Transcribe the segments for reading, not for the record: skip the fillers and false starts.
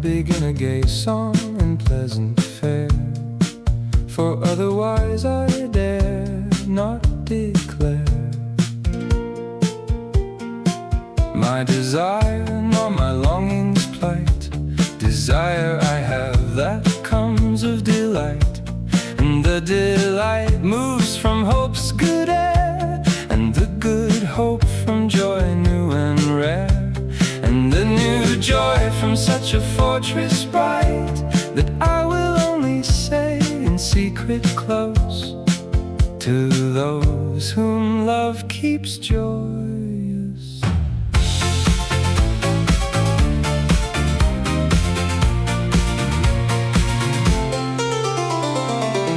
begin a gay song and pleasant fare, for otherwise I dare not declare my desire nor my longing's plight. Desire I have that comes of delight, and the delight moves from hope's good air, and the good hope from joy new and rare, and the new joy from such a fortress bright, that I will only say in secret close to those whom love keeps joyous.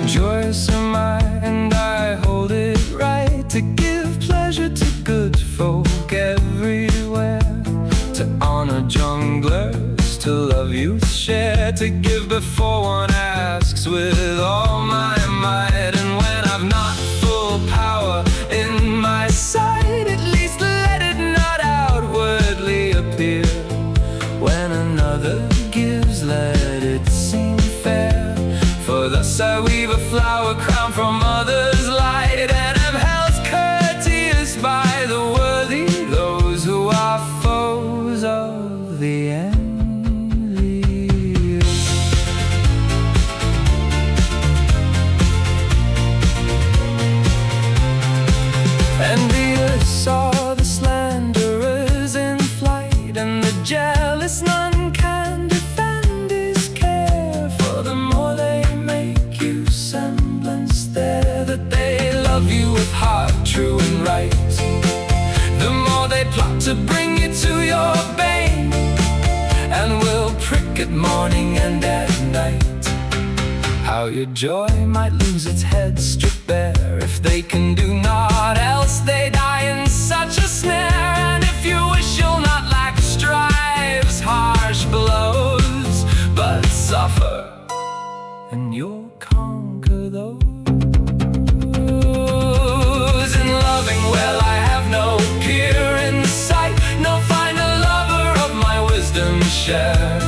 Joyous am I, and I hold it right to give pleasure to good folk everywhere, to honor jongleurs, to love youth share, to give before one asks with all my might. And when I've not full power in my sight, at least let it not outwardly appear. When another gives, let it seem fair, for thus I weave a flower crown from others' light, and am held courteous by the worthy, those who are foes of the envious. Envious are the slanderers in flight, and the jealous none can defend his care, for the more they make you semblance there that they love you with heart true and right, the more they plot to bring you to your bane, and will prick at morning and at night. How your joy might lose its head stripped bare, if they can do naught else they die in such a snare. And if you wish you'll not lack strife's harsh blows, but suffer, and you'll conquer those. In loving well I have no peer in sight, no finer lover of my wisdom share,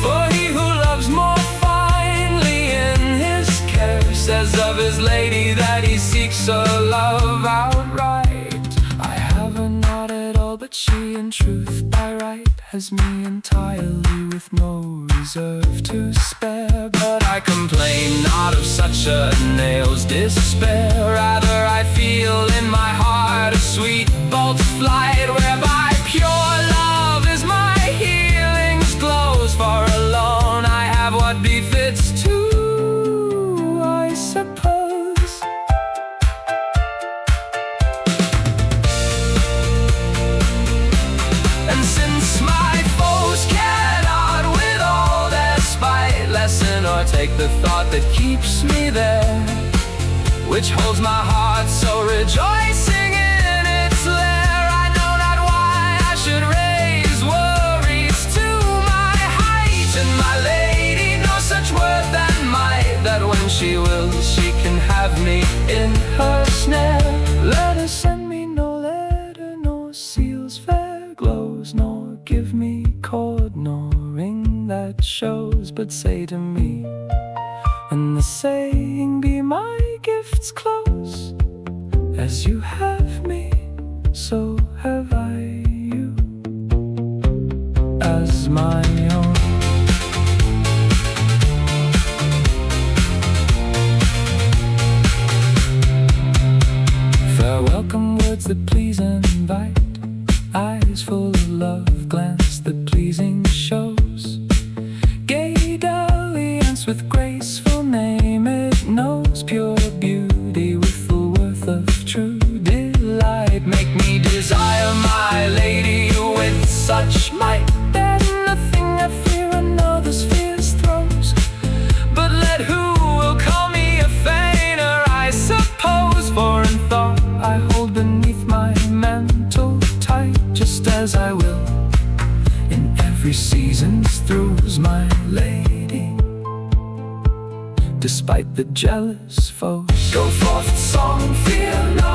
for he who loves more finely in his care says of his lady that he seeks a love outright. I have her not at all, but she in truth by right has me entirely with no reserve to spare. But I complain not of such a nail's despair, rather I feel in my heart a sweet bolt flight, whereby pure love is my healing's glows, for alone I have what befits two, I suppose. And since my foes cannot with all their spite lessen or take the thought that keeps me there, which holds my heart so rejoicing in its lair, I know not why I should raise worries to my height. And my lady knows such worth and might, that when she wills she can have me in her snare. Let her send me no letter, nor seals fair glows, nor give me cord, nor ring that shows, but say to me, and the saying be my gifts close, as you have me, so have I you as my own. Fair welcome words that please and invite, eyes full of love, glance that pleasing shows, gay dalliance with graceful name it knows, pure beauty with the worth of true delight. Make me desire my lady with such might, that nothing I fear another's fears throws. But let who will call me a feigner, I suppose, for in thought I hold beneath my mantle tight, just as I will in every season's throes, my lady, despite the jealous foes. Go forth, song, fear not.